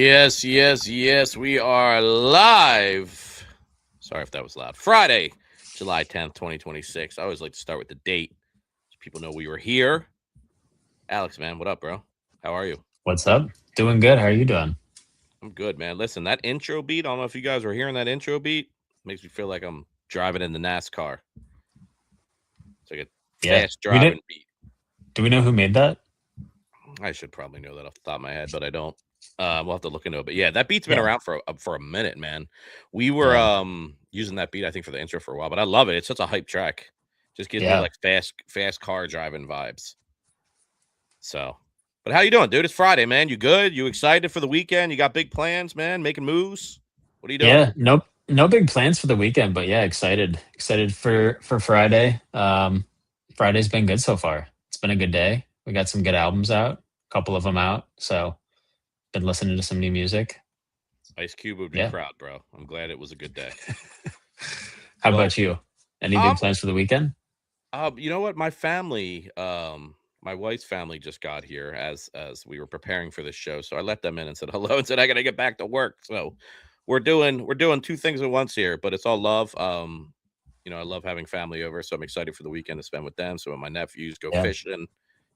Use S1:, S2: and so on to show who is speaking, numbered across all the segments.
S1: Yes. We are live. Sorry if that was loud. Friday, July 10th, 2026. I always like to start with the date so people know we were here. Alex, man, what up, bro? How are you?
S2: What's up? Doing good. How are you doing?
S1: I'm good, man. Listen, that intro beat, I don't know if you guys were hearing that intro beat. Makes me feel like I'm driving in the NASCAR. It's like a
S2: Yeah.
S1: fast driving beat.
S2: Do we know who made that?
S1: I should probably know that off the top of my head, but I don't. We'll have to look into it. But yeah, that beat's been around for a minute, man. We were using that beat, I think, for the intro for a while, but I love it. It's such a hype track. Just gives me like fast car driving vibes. So, but how you doing, dude? It's Friday, man. You good? You excited for the weekend? You got big plans, man? Making moves? What are you doing?
S2: Yeah, no big plans for the weekend, but yeah, excited for Friday. Friday's been good so far. It's been a good day. We got some good albums out, a couple of them out. So, been listening to some new music.
S1: Ice Cube would be proud, bro. I'm glad it was a good day.
S2: How about you? Any big plans for the weekend?
S1: You know what? My family, my wife's family just got here as we were preparing for this show. So I let them in and said hello and said I gotta get back to work. So we're doing two things at once here, but it's all love. You know, I love having family over, so I'm excited for the weekend to spend with them. So when my nephews go fishing,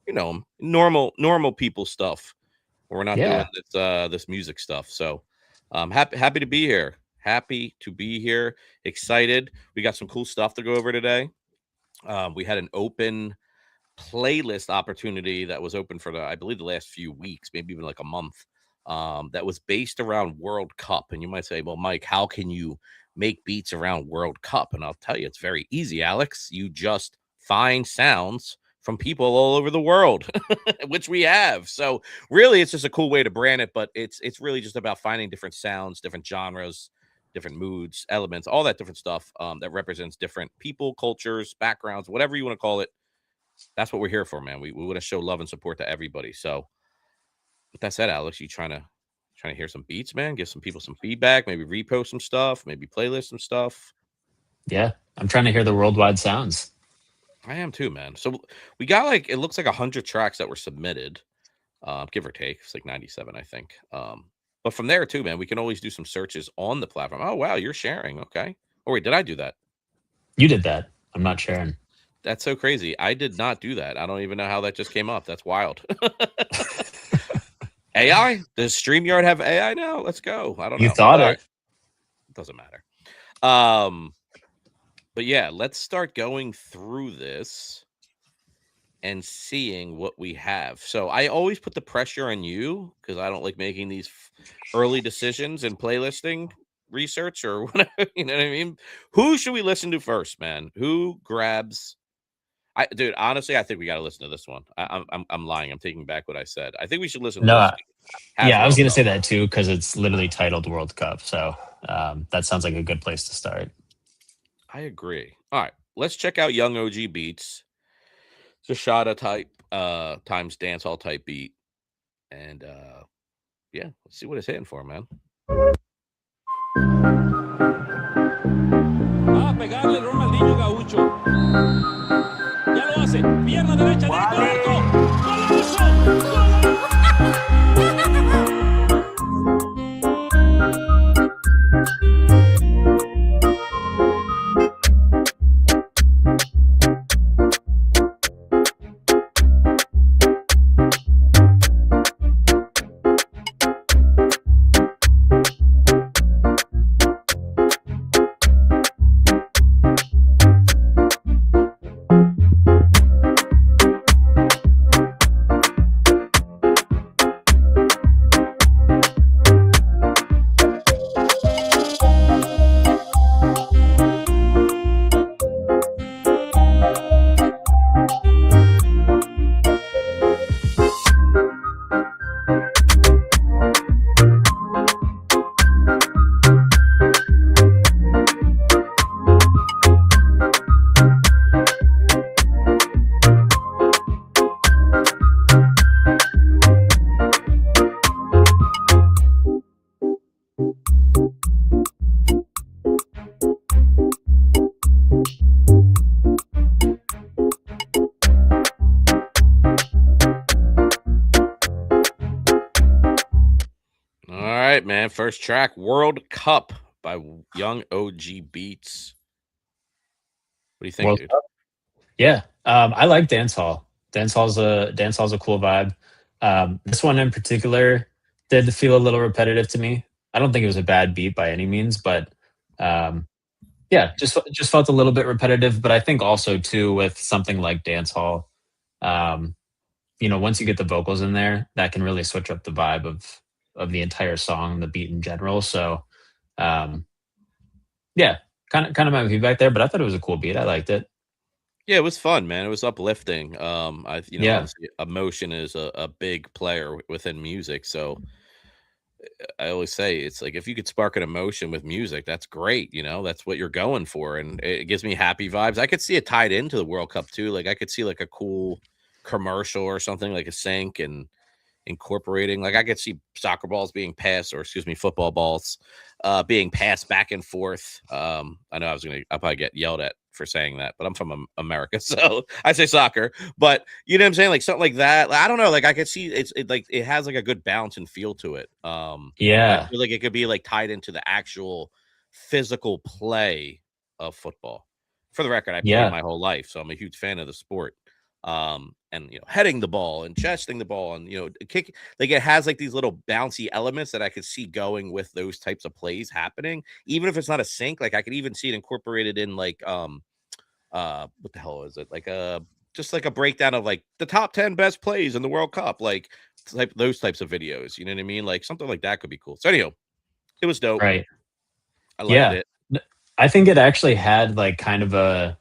S1: you know, normal people stuff. We're not doing this music stuff. So happy to be here. Happy to be here. Excited. We got some cool stuff to go over today. We had an open playlist opportunity that was open for I believe the last few weeks, maybe even like a month. That was based around World Cup. And you might say, well, Mike, how can you make beats around World Cup? And I'll tell you, it's very easy, Alex. You just find sounds from people all over the world, which we have. So really, it's just a cool way to brand it. But it's really just about finding different sounds, different genres, different moods, elements, all that different stuff that represents different people, cultures, backgrounds, whatever you want to call it. That's what we're here for, man. We want to show love and support to everybody. So with that said, Alex, you trying to hear some beats, man? Give some people some feedback, maybe repost some stuff, maybe playlist some stuff.
S2: Yeah, I'm trying to hear the worldwide sounds.
S1: I am too, man. So we got it looks like 100 tracks that were submitted, give or take. It's like 97, I think. But from there too, man, we can always do some searches on the platform. Oh, wow, you're sharing. Okay. Oh, wait, did I do that?
S2: You did that. I'm not sharing.
S1: That's so crazy. I did not do that. I don't even know how that just came up. That's wild. AI? Does StreamYard have AI now? Let's go. I don't know.
S2: You thought it.
S1: It doesn't matter. But yeah, let's start going through this and seeing what we have. So I always put the pressure on you because I don't like making these early decisions in playlisting research or whatever. You know what I mean? Who should we listen to first, man? Who grabs? Dude, honestly, I think we got to listen to this one. I'm lying. I'm taking back what I said. I think we should listen to this.
S2: Yeah, I was going to say that too because it's literally titled World Cup. So that sounds like a good place to start.
S1: I agree. All right, let's check out Young OG Beats. It's a Shada type times dancehall type beat, and yeah, let's see what it's hitting for, man.
S3: Va a pegarle el Ronaldinho Gaucho. Ya lo hace. Pierna derecha, directo al arco. ¡Golazo!
S1: First track, World Cup by Young OG Beats. What do you think,
S2: World
S1: dude?
S2: Cup. Yeah, I like dancehall. Dancehall's a cool vibe. This one in particular did feel a little repetitive to me. I don't think it was a bad beat by any means, but um, yeah, just felt a little bit repetitive. But I think also too with something like dancehall, um, once you get the vocals in there, that can really switch up the vibe of the entire song, the beat in general. So um, yeah, kind of my feedback there. But I thought it was a cool beat. I liked it.
S1: Yeah, it was fun, man. It was uplifting.
S2: Yeah,
S1: Obviously emotion is a big player within music. So I always say it's like if you could spark an emotion with music, that's great. That's what you're going for. And it gives me happy vibes. I could see it tied into the World Cup too. Like I could see like a cool commercial or something like a sync and incorporating, like I could see soccer balls being passed, or excuse me, football balls being passed back and forth. I know I'll probably get yelled at for saying that, but I'm from America, so I say soccer. But you know what I'm saying, like something like that. Like, I don't know, like I could see it has like a good balance and feel to it. I
S2: yeah,
S1: feel like it could be like tied into the actual physical play of football. For the record, I played
S2: yeah,
S1: my whole life, so I'm a huge fan of the sport. And heading the ball and chesting the ball and kick, like it has like these little bouncy elements that I could see going with those types of plays happening, even if it's not a sync. Like I could even see it incorporated in like what the hell is it, like just like a breakdown of like the top 10 best plays in the World Cup, like those types of videos, you know what I mean? Like something like that could be cool. So anyhow, it was dope.
S2: right.
S1: I liked
S2: Yeah.
S1: it.
S2: I think it actually had like kind of a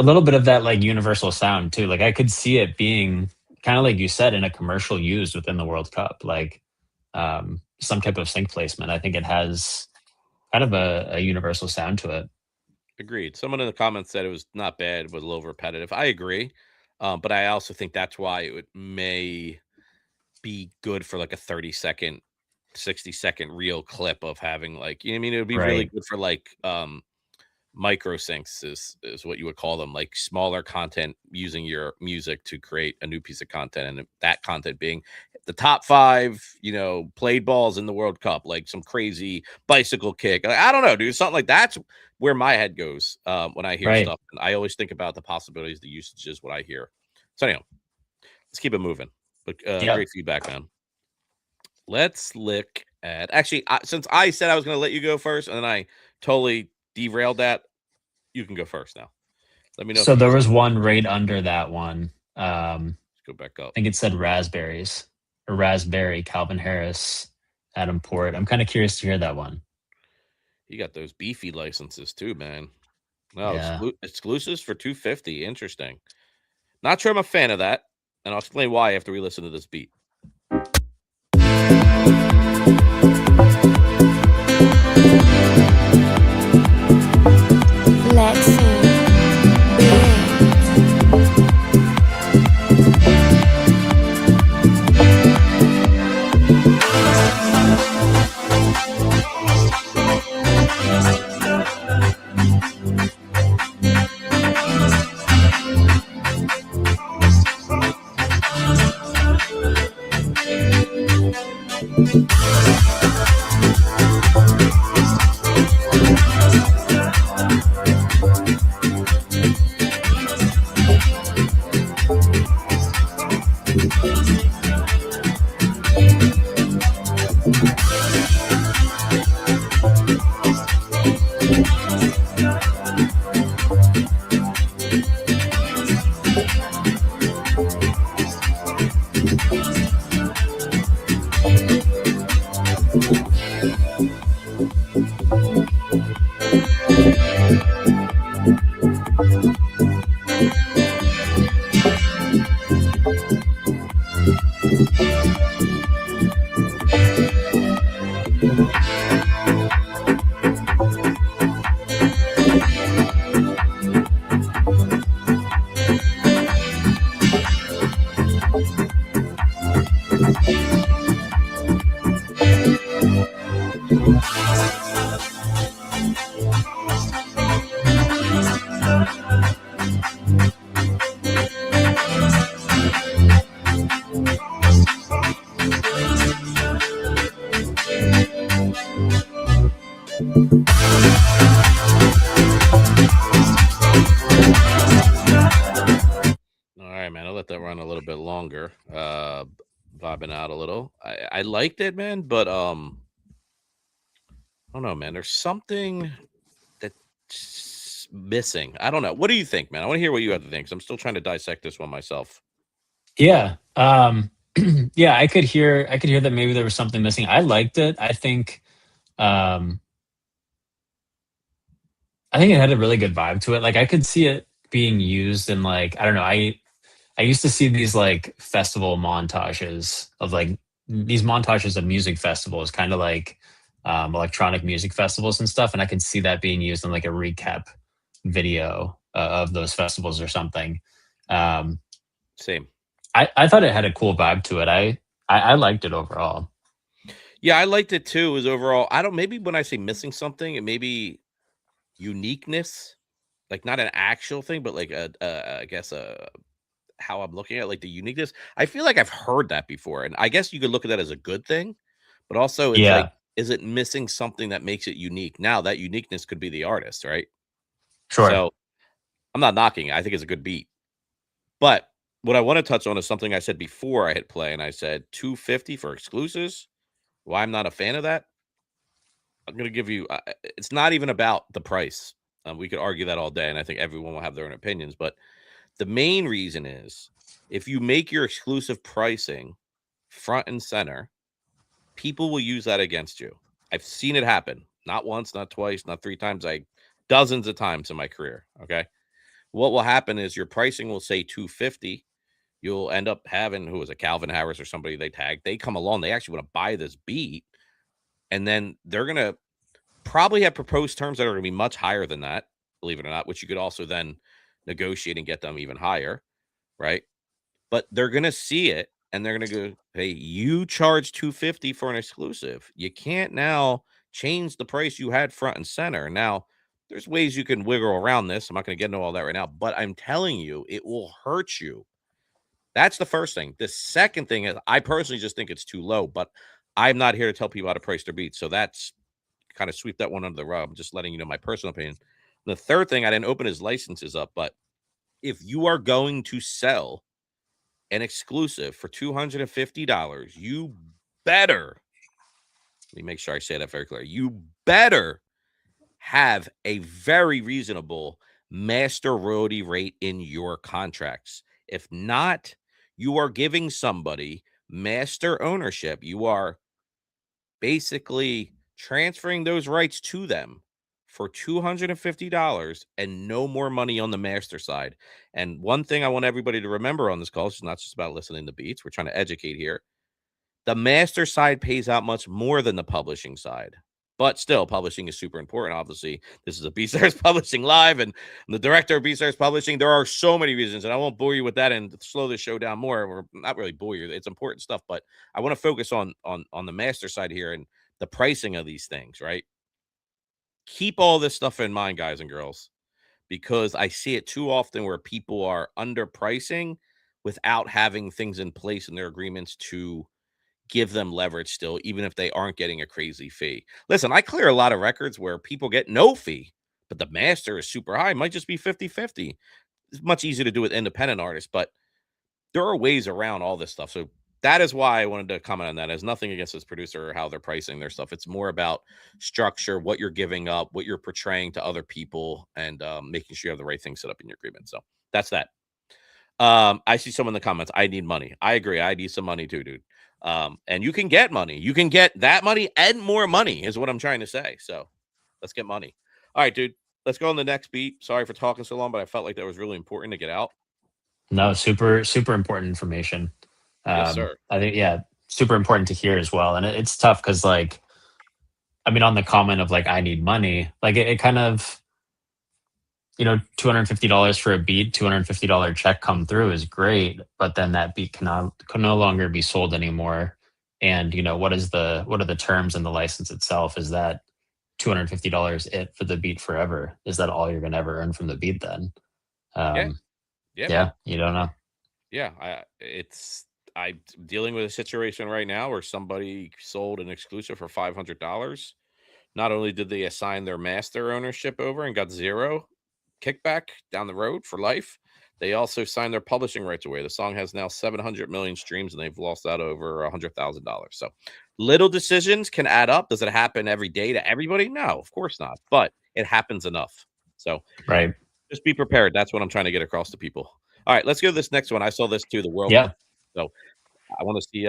S2: little bit of that like universal sound too. Like I could see it being kind of like you said in a commercial used within the World Cup, like some type of sync placement. I think it has kind of a universal sound to it.
S1: Agreed. Someone in the comments said it was not bad, but a little repetitive. I agree. But I also think that's why may be good for like a 30-second, 60-second real clip of having like, you know what I mean? It would be really
S2: Right.
S1: good for like micro syncs is what you would call them, like smaller content using your music to create a new piece of content, and that content being the top 5 played balls in the World Cup, like some crazy bicycle kick. I don't know, dude, something like that's where my head goes when I hear
S2: Right.
S1: stuff, and I always think about the possibilities, the usages, what I hear. So anyhow, let's keep it moving. But
S2: Yeah.
S1: great feedback, man. Let's look at actually, since I said I was going to let you go first, and then I totally derailed that. You can go first now. Let me know if
S2: So
S1: you
S2: there
S1: see.
S2: was one right under that one.
S1: Let's go back
S2: I
S1: up.
S2: think it said raspberries or raspberry, Calvin Harris, Adam Port. I'm kind of curious to hear that one.
S1: You got those beefy licenses too, man. No,
S2: Yeah.
S1: exclusives for 250. Interesting. Not sure I'm a fan of that, and I'll explain why after we listen to this beat.
S4: Lexi.
S1: vibbing out a little. I liked it, man, but I don't know, man. There's something that's missing. I don't know. What do you think, man? I want to hear what you have to think. 'Cause I'm still trying to dissect this one myself.
S2: Yeah. Yeah, I could hear that maybe there was something missing. I liked it. Um I think it had a really good vibe to it. Like I could see it being used in like, I don't know, I used to see these like festival montages of like these montages of music festivals, kind of like electronic music festivals and stuff. And I could see that being used in like a recap video of those festivals or something. Um,
S1: Same.
S2: I thought it had a cool vibe to it. I liked it overall.
S1: Yeah, I liked it too. It was overall, I don't, maybe when I say missing something, it may be uniqueness, like not an actual thing, but like I guess how I'm looking at like the uniqueness. I feel like I've heard that before, and I guess you could look at that as a good thing, but also it's like,
S2: Yeah,
S1: is it missing something that makes it unique? Now that uniqueness could be the artist, right?
S2: sure.
S1: So I'm not knocking it. I think it's a good beat, but what I want to touch on is something I said before I hit play, and I said 250 for exclusives. Why I'm not a fan of that? I'm going to give you. It's not even about the price. We could argue that all day, and I think everyone will have their own opinions. But the main reason is if you make your exclusive pricing front and center, people will use that against you. I've seen it happen. Not once, not twice, not three times. Dozens of times in my career. Okay. What will happen is your pricing will say 250. You'll end up having who is it, Calvin Harris or somebody they tag. They come along. They actually want to buy this beat, and then they're gonna probably have proposed terms that are going to be much higher than that, believe it or not, which you could also then negotiate and get them even higher, right? But they're going to see it and they're going to go, hey, you charge 250 for an exclusive. You can't now change the price you had front and center. Now, there's ways you can wiggle around this. I'm not going to get into all that right now, but I'm telling you, it will hurt you. That's the first thing. The second thing is, I personally just think it's too low, but I'm not here to tell people how to price their beats. So that's kind of sweep that one under the rug. I'm just letting you know my personal opinion. The third thing, I didn't open his licenses up, but if you are going to sell an exclusive for $250, you better, let me make sure I say that very clear. You better have a very reasonable master royalty rate in your contracts. If not, you are giving somebody master ownership. You are basically transferring those rights to them for $250 and no more money on the master side. And one thing I want everybody to remember on this call is not just about listening to beats. We're trying to educate here. The master side pays out much more than the publishing side. But still, publishing is super important. Obviously, this is a B-Stars Publishing Live, and the director of B-Stars Publishing. There are so many reasons, and I won't bore you with that and slow the show down more. Or not really bore you. It's important stuff, but I want to focus on the master side here and the pricing of these things. Right? Keep all this stuff in mind, guys and girls, because I see it too often where people are underpricing without having things in place in their agreements to give them leverage still, even if they aren't getting a crazy fee. Listen, I clear a lot of records where people get no fee, but the master is super high. It might just be 50-50. It's much easier to do with independent artists, but there are ways around all this stuff. So that is why I wanted to comment on that. It has nothing against this producer or how they're pricing their stuff. It's more about structure, what you're giving up, what you're portraying to other people, and making sure you have the right thing set up in your agreement. So that's that. I see someone in the comments. I need money. I agree. I need some money too, dude. And you can get money. You can get that money and more money is what I'm trying to say. So let's get money. All right, dude. Let's go on the next beat. Sorry for talking so long, but I felt like that was really important to get out.
S2: No, super important information.
S1: Yes, sir.
S2: I think, yeah, super important to hear as well. And it's tough because, like, I mean, on the comment of like, I need money, like it kind of, $250 for a beat, $250 check come through is great, but then that beat can no longer be sold anymore. And what are the terms in the license itself? Is that $250 it for the beat forever? Is that all you're gonna ever earn from the beat then?
S1: Yeah.
S2: Um,
S1: Yeah,
S2: yeah,
S1: man.
S2: you don't know.
S1: Yeah. I'm dealing with a situation right now where somebody sold an exclusive for $500. Not only did they assign their master ownership over and got zero kickback down the road for life, They also signed their publishing rights away. The song has now 700 million streams, and they've lost out over $100,000. So little decisions can add up. Does it happen every day to everybody? No, of course not. But it happens enough. So
S2: Right.
S1: just be prepared. That's what I'm trying to get across to people. All right, let's go to this next one. I saw this too, the World
S2: Yeah.
S1: Cup. So I want to see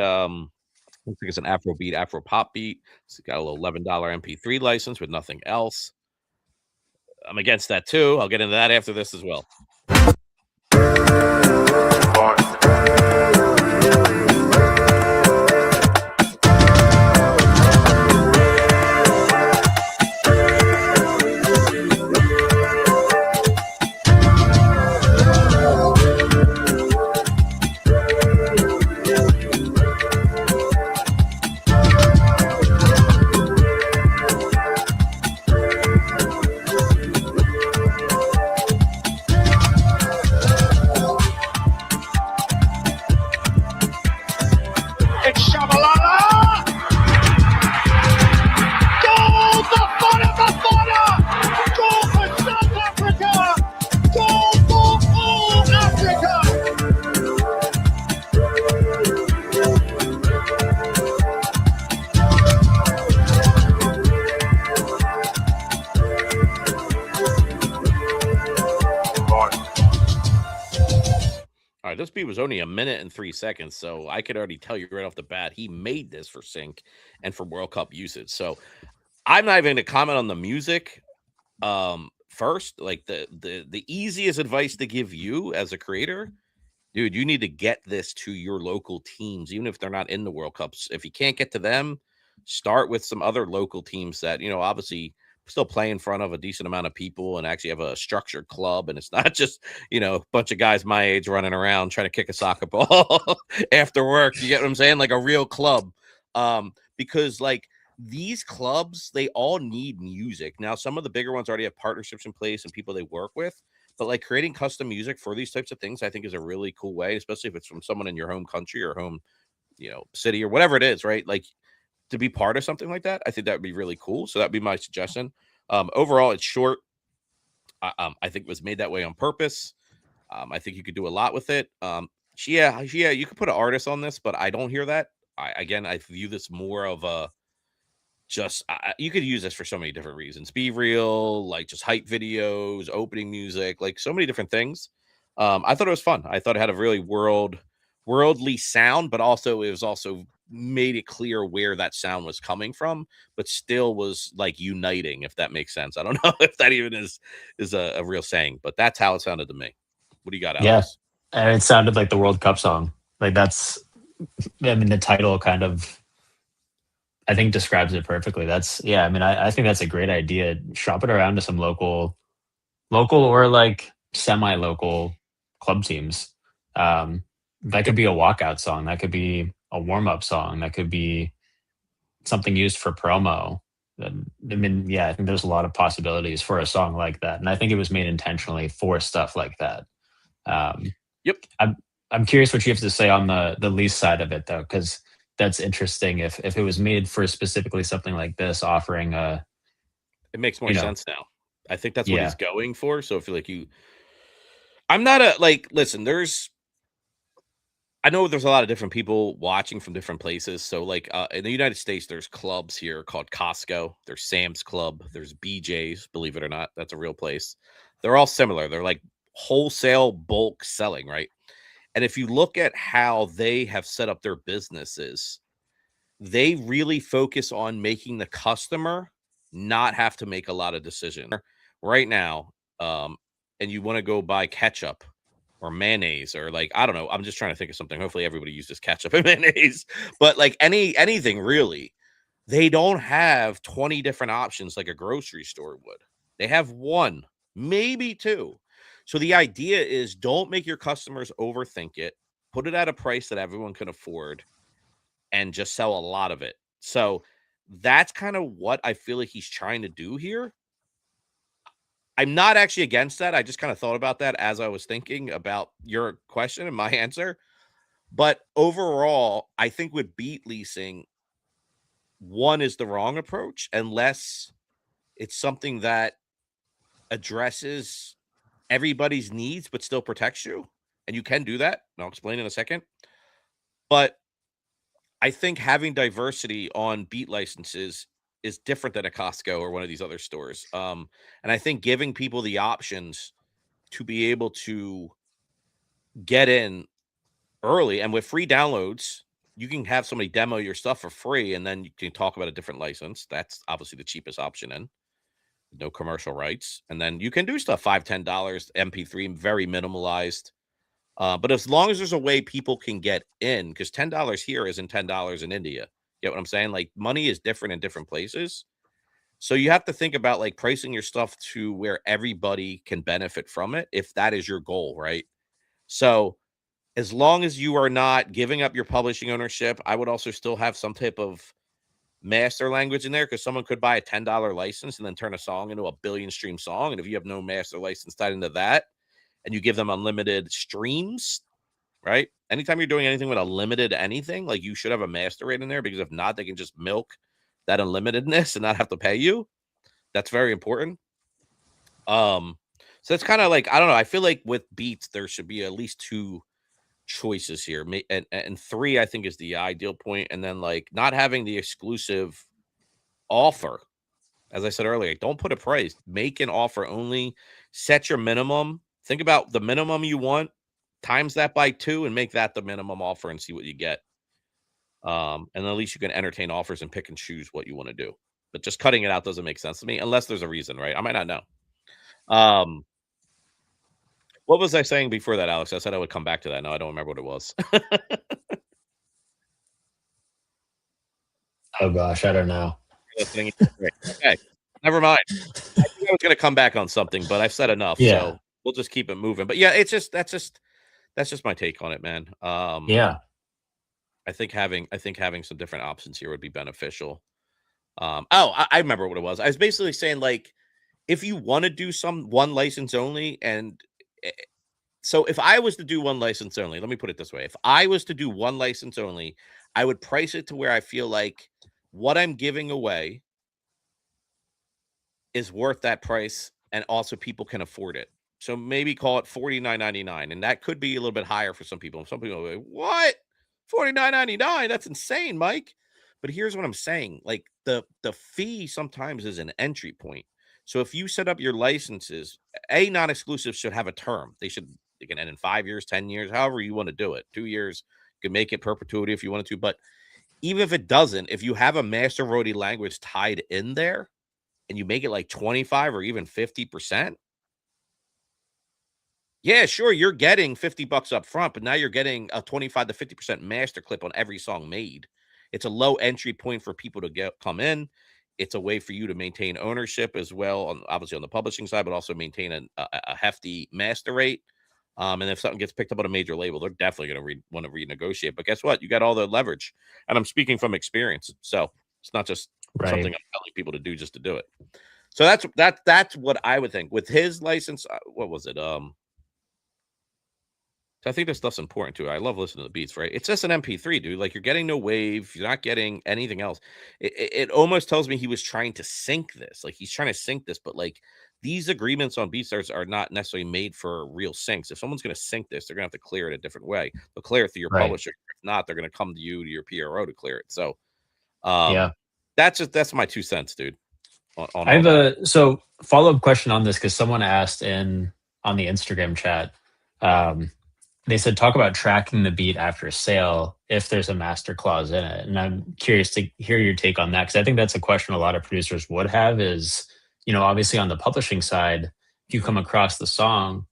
S1: looks like it's an Afro beat, Afro pop beat. It's got a little $11 MP3 license with nothing else. I'm against that too. I'll get into that after this as well. All right, this beat was only 1 minute and 3 seconds, so I could already tell you right off the bat he made this for sync and for World Cup usage. So I'm not even going to comment on the music. First, like the easiest advice to give you as a creator, dude, you need to get this to your local teams, even if they're not in the World Cups. If you can't get to them, start with some other local teams that, obviously still play in front of a decent amount of people and actually have a structured club. And it's not just, a bunch of guys my age running around trying to kick a soccer ball after work. You get what I'm saying? Like a real club. Because like these clubs, they all need music. Now, some of the bigger ones already have partnerships in place and people they work with. But like creating custom music for these types of things, I think is a really cool way, especially if it's from someone in your home country or home, city or whatever it is, right? Like to be part of something like that, I think that would be really cool. So that'd be my suggestion. Overall, it's short. I think it was made that way on purpose. I think you could do a lot with it. Yeah, you could put an artist on this, but I don't hear that. I view this more of a you could use this for so many different reasons. Be real, like just hype videos, opening music, like so many different things. I thought it was fun. I thought it had a really worldly sound, but also it was also made it clear where that sound was coming from, but still was like uniting, if that makes sense. I don't know if that even is a real saying, but that's how it sounded to me. What do you got, Alex?
S2: Yeah. And it sounded like the World Cup song. Like the title kind of, I think, describes it perfectly. I think that's a great idea. Shop it around to some local or like semi-local club teams. That could be a walkout song. That could be a warm-up song. That could be something used for promo. I think there's a lot of possibilities for a song like that. And I think it was made intentionally for stuff like that.
S1: Yep.
S2: I'm curious what you have to say on the lease side of it, though, because that's interesting. If it was made for specifically something like this, offering
S1: it makes more sense now. I think that's what he's going for. So I feel like I'm not listen, I know there's a lot of different people watching from different places. So like in the United States, there's clubs here called Costco. There's Sam's Club. There's BJ's, believe it or not. That's a real place. They're all similar. They're like wholesale bulk selling, right? And if you look at how they have set up their businesses, they really focus on making the customer not have to make a lot of decisions. Right now, and you want to go buy ketchup or mayonnaise or like, I don't know. I'm just trying to think of something. Hopefully everybody uses ketchup and mayonnaise, but like anything really, they don't have 20 different options like a grocery store would. They have one, maybe two. So the idea is don't make your customers overthink it. Put it at a price that everyone can afford and just sell a lot of it. So that's kind of what I feel like he's trying to do here. I'm not actually against that. I just kind of thought about that as I was thinking about your question and my answer. But overall, I think with beat leasing, one is the wrong approach unless it's something that addresses everybody's needs, but still protects you. And you can do that. And I'll explain in a second. But I think having diversity on beat licenses is different than a Costco or one of these other stores. And I think giving people the options to be able to get in early and with free downloads, you can have somebody demo your stuff for free and then you can talk about a different license. That's obviously the cheapest option in. No commercial rights. And then you can do stuff $5, $10, MP3, very minimalized. But as long as there's a way people can get in, because $10 here isn't $10 in India. Get what I'm saying? Like money is different in different places. So you have to think about like pricing your stuff to where everybody can benefit from it if that is your goal, right? So as long as you are not giving up your publishing ownership, I would also still have some type of master language in there because someone could buy a $10 license and then turn a song into a billion stream song. And if you have no master license tied into that and you give them unlimited streams, right? Anytime you're doing anything with a limited anything, like you should have a master rate in there because if not, they can just milk that unlimitedness and not have to pay you. That's very important. So it's kind of like, I don't know. I feel like with beats, there should be at least two choices here. And three, I think, is the ideal point. And then like not having the exclusive offer. As I said earlier, don't put a price. Make an offer only. Set your minimum. Think about the minimum you want, times that by 2, and make that the minimum offer and see what you get. And at least you can entertain offers and pick and choose what you want to do. But just cutting it out doesn't make sense to me unless there's a reason, right? I might not know. What was I saying before that, Alex? I said I would come back to that. No, I don't remember what it was.
S2: Oh gosh, I don't know.
S1: Okay, never mind. I think I was going to come back on something, but I've said enough,
S2: Yeah.
S1: so we'll just keep it moving. But yeah, it's just that's just my take on it, man.
S2: Yeah.
S1: I think having some different options here would be beneficial. I remember what it was. I was basically saying like if you want to do one license only, and so if I was to do one license only, let me put it this way: if I was to do one license only, I would price it to where I feel like what I'm giving away is worth that price, and also people can afford it. So maybe call it $49.99, and that could be a little bit higher for some people. Some people are like, "What? $49.99? That's insane, Mike." But here's what I'm saying: like the fee sometimes is an entry point. So if you set up your licenses, non-exclusive should have a term. They can end in 5 years, 10 years, however you want to do it. 2 years, you can make it perpetuity if you wanted to. But even if it doesn't, if you have a master roadie language tied in there, and you make it like 25 or even 50%, yeah, sure, you're getting $50 up front, but now you're getting a 25 to 50% master clip on every song made. It's a low entry point for people to come in. It's a way for you to maintain ownership as well, obviously on the publishing side, but also maintain a hefty master rate. And if something gets picked up on a major label, they're definitely going to want to renegotiate. But guess what? You got all the leverage. And I'm speaking from experience. So it's not just something I'm telling people to do just to do it. So that's what I would think with his license. What was it? I think this stuff's important too. I love listening to the beats, right? It's just an MP3, dude. Like you're getting no wave, you're not getting anything else. It almost tells me he was trying to sync this. Like he's trying to sync this, but like these agreements on BeatStars are not necessarily made for real syncs. If someone's going to sync this, they're going to have to clear it a different way. They'll clear it through your publisher. If not, they're going to come to you, to your PRO to clear it. So,
S2: yeah,
S1: that's my 2 cents, dude.
S2: I have a follow-up question on this because someone asked on the Instagram chat. They said talk about tracking the beat after sale if there's a master clause in it, and I'm curious to hear your take on that because I think that's a question a lot of producers would have. Is obviously on the publishing side, if you come across the song,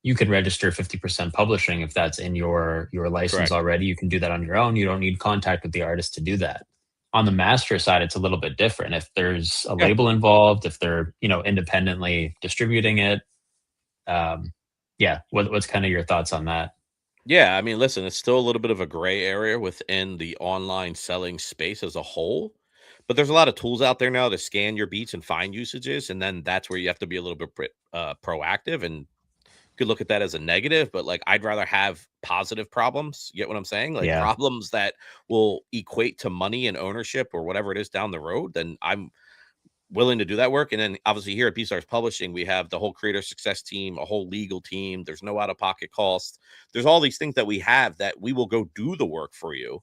S2: you can register 50% publishing if that's in your license already. You can do that on your own. You don't need contact with the artist to do that. On the master side, it's a little bit different. If there's a label involved, if they're independently distributing it, what's kind of your thoughts on that?
S1: Yeah, I mean, listen, it's still a little bit of a gray area within the online selling space as a whole, but there's a lot of tools out there now to scan your beats and find usages, and then that's where you have to be a little bit proactive, and you could look at that as a negative, but like I'd rather have positive problems. You get what I'm saying? Like problems that will equate to money and ownership or whatever it is down the road. Then willing to do that work. And then obviously here at BStars Publishing, we have the whole creator success team, a whole legal team. There's no out-of-pocket cost. There's all these things that we have that we will go do the work for you,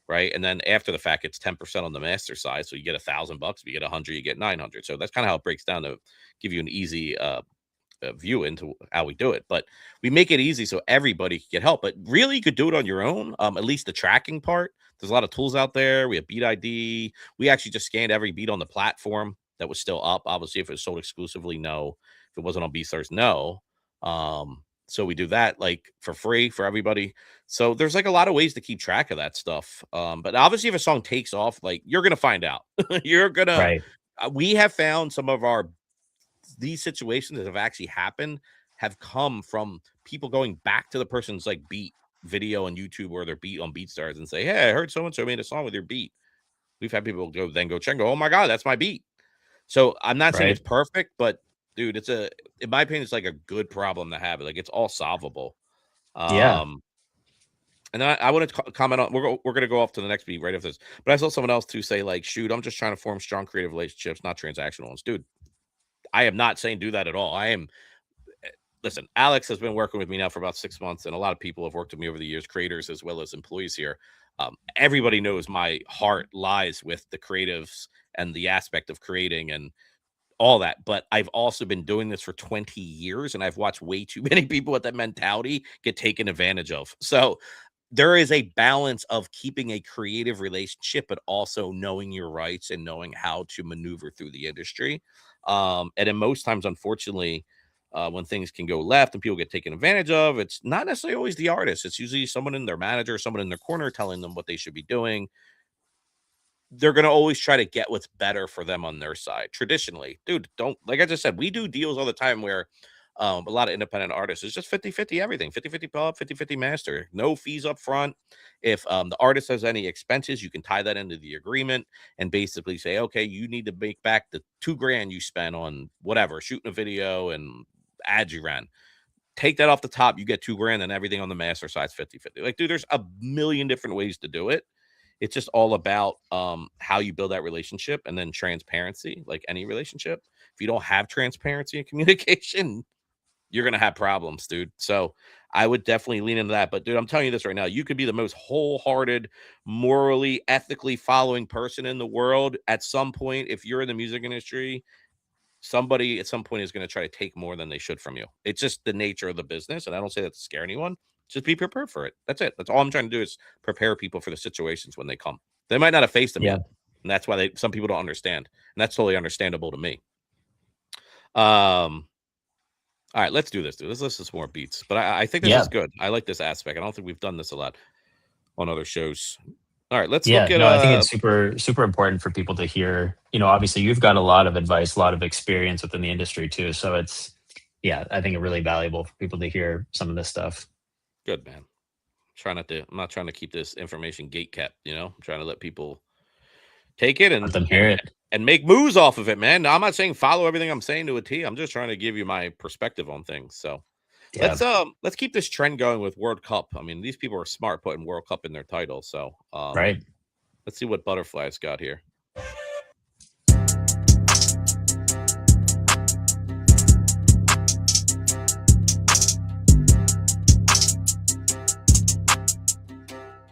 S1: right? And then after the fact, it's 10% on the master side. So you get $1,000, if you get 100, you get 900. So that's kind of how it breaks down to give you an easy view into how we do it. But we make it easy so everybody can get help. But really, you could do it on your own. At least the tracking part. There's a lot of tools out there. We have Beat ID. We actually just scanned every beat on the platform that was still up. Obviously, if it was sold exclusively, no. If it wasn't on BStars, no. So we do that like for free for everybody. So there's like a lot of ways to keep track of that stuff. But obviously, if a song takes off, like you're gonna find out. You're gonna.
S2: Right.
S1: We have found some of these situations that have actually happened have come from people going back to the person's like beat video on YouTube or their beat on BeatStars and say, "Hey, I heard so and so made a song with your beat." We've had people go check and go, "Oh my god, that's my beat." So I'm not saying it's perfect, but dude, in my opinion, it's like a good problem to have. Like it's all solvable.
S2: Yeah.
S1: And then I want to comment on, we're going to go off to the next beat right after this, but I saw someone else to say like, shoot, I'm just trying to form strong creative relationships, not transactional ones. Dude, I am not saying do that at all. Listen, Alex has been working with me now for about 6 months, and a lot of people have worked with me over the years, creators as well as employees here. Everybody knows my heart lies with the creatives and the aspect of creating and all that. But I've also been doing this for 20 years, and I've watched way too many people with that mentality get taken advantage of. So there is a balance of keeping a creative relationship, but also knowing your rights and knowing how to maneuver through the industry. And in most times, unfortunately, when things can go left and people get taken advantage of, it's not necessarily always the artist. It's usually someone in their manager, someone in their corner telling them what they should be doing. They're going to always try to get what's better for them on their side. Traditionally, dude, like I just said, we do deals all the time where a lot of independent artists is just 50-50 everything, 50-50 pub, 50-50 master, no fees up front. If the artist has any expenses, you can tie that into the agreement and basically say, okay, you need to make back the $2,000 you spent on whatever, shooting a video and ads you ran. Take that off the top, you get $2,000, and everything on the master side's 50-50. Like, dude, there's a million different ways to do it. It's just all about how you build that relationship and then transparency, like any relationship. If you don't have transparency and communication, you're going to have problems, dude. So I would definitely lean into that. But dude, I'm telling you this right now, you could be the most wholehearted, morally, ethically following person in the world. At some point, if you're in the music industry, somebody at some point is going to try to take more than they should from you. It's just the nature of the business. And I don't say that to scare anyone. Just be prepared for it. That's it. That's all I'm trying to do is prepare people for the situations when they come. They might not have faced them yet. And that's why some people don't understand. And that's totally understandable to me. All right, let's do this, dude. Let's listen to some more beats. But I think this is good. I like this aspect. I don't think we've done this a lot on other shows. All right, let's look at.
S2: I think it's super important for people to hear. You know, obviously, you've got a lot of advice, a lot of experience within the industry too. So it's, I think it's really valuable for people to hear some of this stuff.
S1: Good, man. I'm not trying to keep this information gate kept. You know, I'm trying to let people take it and
S2: let them hear it.
S1: And make moves off of it, man. Now, I'm not saying follow everything I'm saying to a T. I'm just trying to give you my perspective on things. So let's keep this trend going with World Cup. I mean, these people are smart putting World Cup in their title. So
S2: right.
S1: Let's see what Butterfly's got here.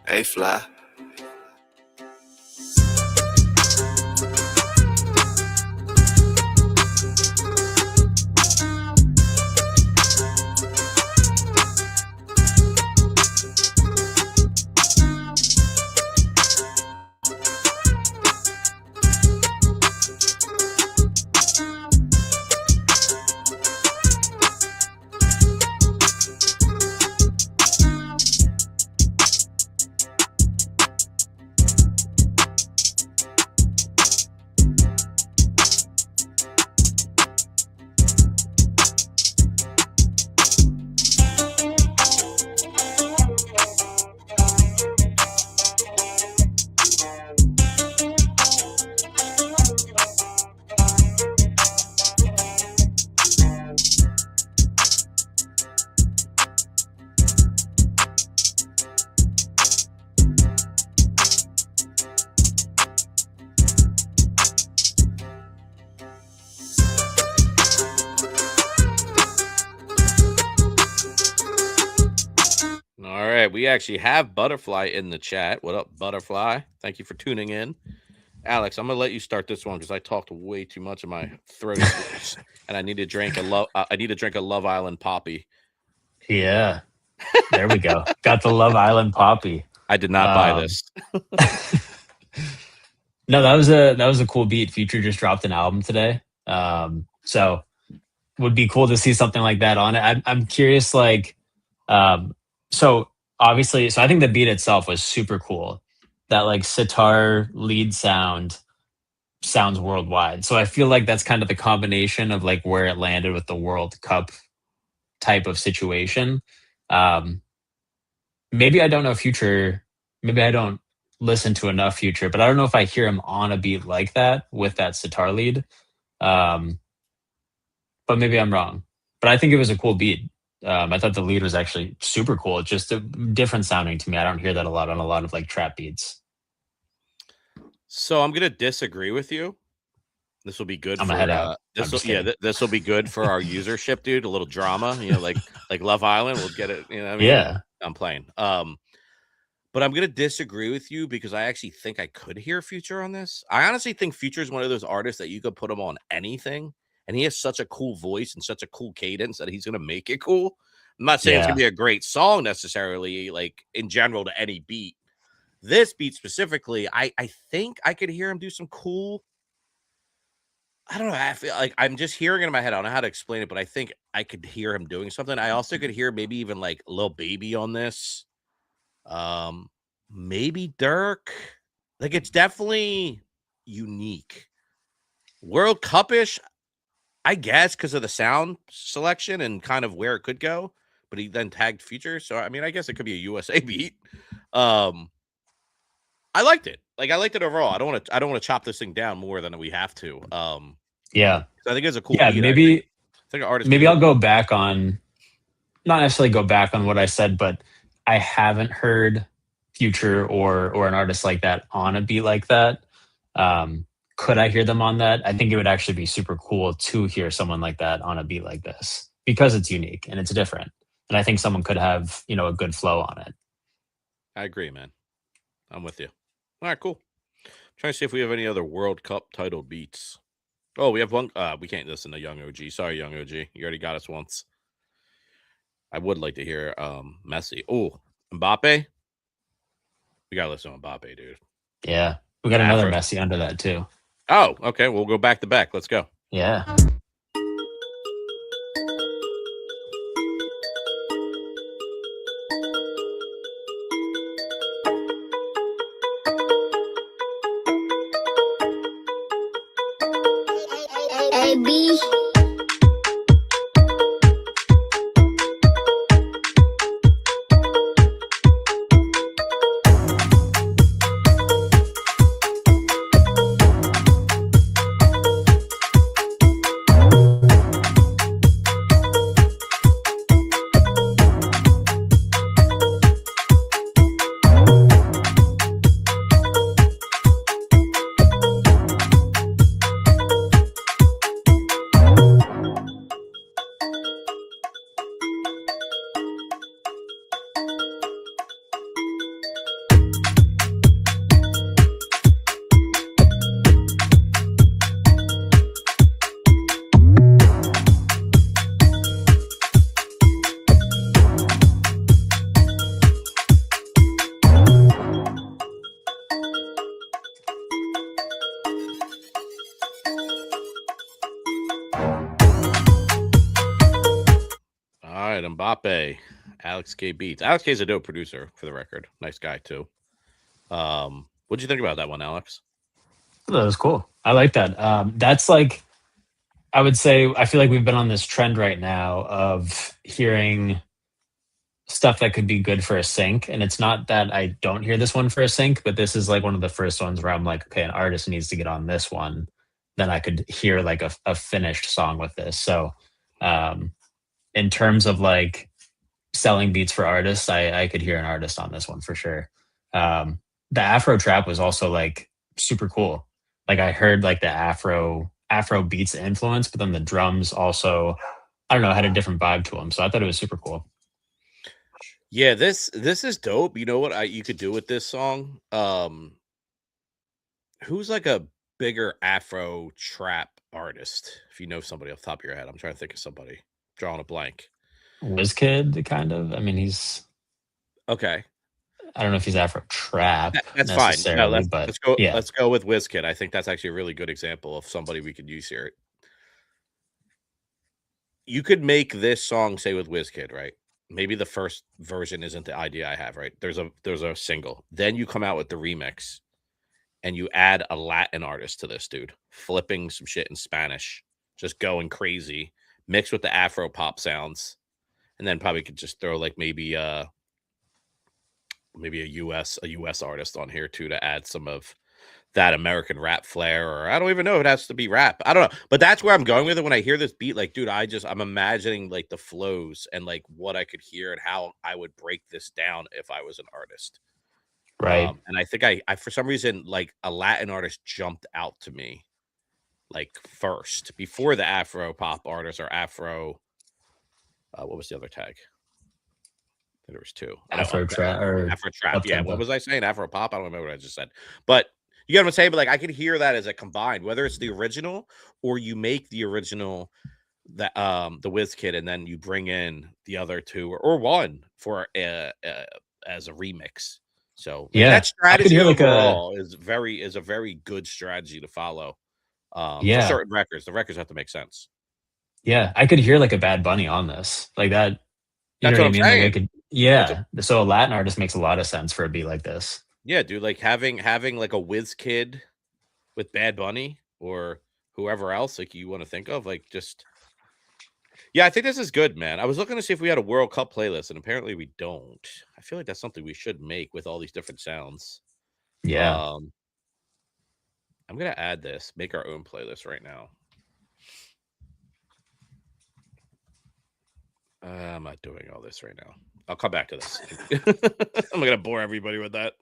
S4: Hey, Fly.
S1: right, we actually have Butterfly in the chat. What up, Butterfly? Thank you for tuning in. Alex, I'm gonna let you start this one because I talked way too much and my throat is loose, and I need to drink a Love Island poppy.
S2: Yeah. There we go. Got the Love Island poppy.
S1: I did not buy this.
S2: No, that was a cool beat. Future just dropped an album today. So would be cool to see something like that on it. I'm curious, like, so obviously, so I think the beat itself was super cool. That like sitar lead sounds worldwide. So I feel like that's kind of the combination of like where it landed with the World Cup type of situation. Um, maybe I don't know Future. Maybe I don't listen to enough Future, but I don't know if I hear him on a beat like that with that sitar lead. Um, but maybe I'm wrong. But I think it was a cool beat. I thought the lead was actually super cool. It's just different sounding to me. I don't hear that a lot on a lot of like trap beats.
S1: So I'm gonna disagree with you. This will be good
S2: I'm
S1: for
S2: gonna head out.
S1: this will be good for our usership, dude. A little drama, like Love Island. We'll get it. You know what I mean?
S2: Yeah.
S1: I'm playing. But I'm gonna disagree with you because I actually think I could hear Future on this. I honestly think Future is one of those artists that you could put him on anything, and he has such a cool voice and such a cool cadence that he's gonna make it cool. I'm not saying it's gonna be a great song necessarily, like in general to any beat. This beat specifically, I think I could hear him do some cool. I don't know. I feel like I'm just hearing it in my head. I don't know how to explain it, but I think I could hear him doing something. I also could hear maybe even like Lil Baby on this. Maybe Dirk. Like it's definitely unique. World Cup-ish, I guess, because of the sound selection and kind of where it could go. But he then tagged Future, so I mean, I guess it could be a USA beat. I liked it. Like I liked it overall. I don't want to chop this thing down more than we have to.
S2: Yeah.
S1: I think it's a cool.
S2: Yeah,
S1: beat.
S2: maybe.
S1: I think an artist.
S2: Maybe I'll go back on, not necessarily go back on what I said, but I haven't heard Future or an artist like that on a beat like that. Could I hear them on that? I think it would actually be super cool to hear someone like that on a beat like this because it's unique and it's different. And I think someone could have, a good flow on it.
S1: I agree, man. I'm with you. All right, cool. Trying to see if we have any other World Cup title beats. Oh, we have one. We can't listen to Young OG. Sorry, Young OG. You already got us once. I would like to hear Messi. Oh, Mbappe. We gotta listen to Mbappe, dude.
S2: Yeah. We got another Messi under that too.
S1: Oh, okay. We'll go back to back. Let's go.
S2: Yeah.
S5: AB.
S1: Mbappe, Alex K Beats. Alex K is a dope producer, for the record. Nice guy too. What'd you think about that one, Alex?
S2: That was cool. I like that. That's like, I would say, I feel like we've been on this trend right now of hearing stuff that could be good for a sync. And it's not that I don't hear this one for a sync, but this is like one of the first ones where I'm like, okay, an artist needs to get on this one. Then I could hear like a finished song with this. So in terms of like selling beats for artists, I could hear an artist on this one for sure. The Afro trap was also like super cool. Like I heard like the Afro beats influence, but then the drums also, I don't know, had a different vibe to them. So I thought it was super cool.
S1: Yeah, this is dope. You know what you could do with this song? Who's like a bigger Afro trap artist? If you know somebody off the top of your head, I'm trying to think of somebody. Drawing a blank.
S2: WizKid, kind of. I mean,
S1: Okay,
S2: I don't know if he's Afro trap
S1: that's fine. No,
S2: necessarily, but
S1: let's go.
S2: yeah,
S1: Let's go with Wizkid. I think that's actually a really good example of somebody we could use here. You could make this song, say, with Wizkid, right? Maybe the first version isn't the idea I have, right? There's a single. Then you come out with the remix and you add a Latin artist to this, dude, flipping some shit in Spanish, just going crazy, mixed with the Afro pop sounds, and then probably could just throw like maybe a US artist on here too to add some of that American rap flair, or I don't even know if it has to be rap. I don't know. But that's where I'm going with it. When I hear this beat, like, dude, I'm imagining like the flows and like what I could hear and how I would break this down if I was an artist.
S2: right.
S1: And I think I for some reason like a Latin artist jumped out to me like first before the Afro pop artist or Afro. What was the other tag? There was two. I know
S2: Afro trap or
S1: Afro trap.
S2: up
S1: Yeah. What
S2: tempo.
S1: was I saying? Afro pop. I don't remember what I just said. But you get what I'm saying. But like I could hear that as a combined, whether it's the original or you make the original the Wiz Kid and then you bring in the other two or one for as a remix. So like that
S2: Yeah, I could
S1: strategy
S2: hear like a
S1: overall is a very good strategy to follow. For
S2: yeah,
S1: certain records, the records have to make sense.
S2: yeah, I could hear like a Bad Bunny on this, like that. You know
S1: That's
S2: what
S1: what
S2: I
S1: I'm
S2: mean? Like I
S1: saying.
S2: could,
S1: That's
S2: yeah. So a Latin artist makes a lot of sense for a beat like this.
S1: Yeah, dude, like having like a Wiz Kid with Bad Bunny or whoever else like you want to think of, like just yeah, I think this is good, man. I was looking to see if we had a World Cup playlist, and apparently we don't. I feel like that's something we should make with all these different sounds.
S2: Yeah,
S1: Um, I'm gonna add this, make our own playlist right now. I'm not doing all this right now. I'll come back to this. I'm gonna bore everybody with that.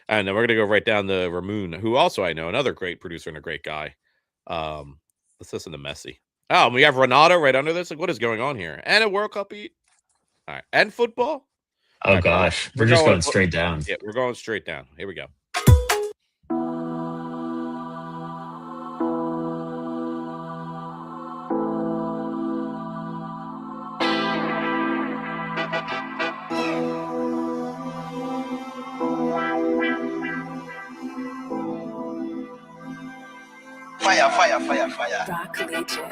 S1: And then we're gonna go right down to Ramoon, who also I know, another great producer and a great guy. Let's listen to Messi. Oh, we have Ronaldo right under this. Like, what is going on here? And a World Cup beat. All right, and football. All
S2: oh
S1: right, bro.
S2: gosh, we're
S1: We're
S2: just
S1: going.
S2: going straight down.
S1: Yeah, we're going straight down. Here we go.
S4: Fire, fire, fire, fire.
S5: Rock Legion.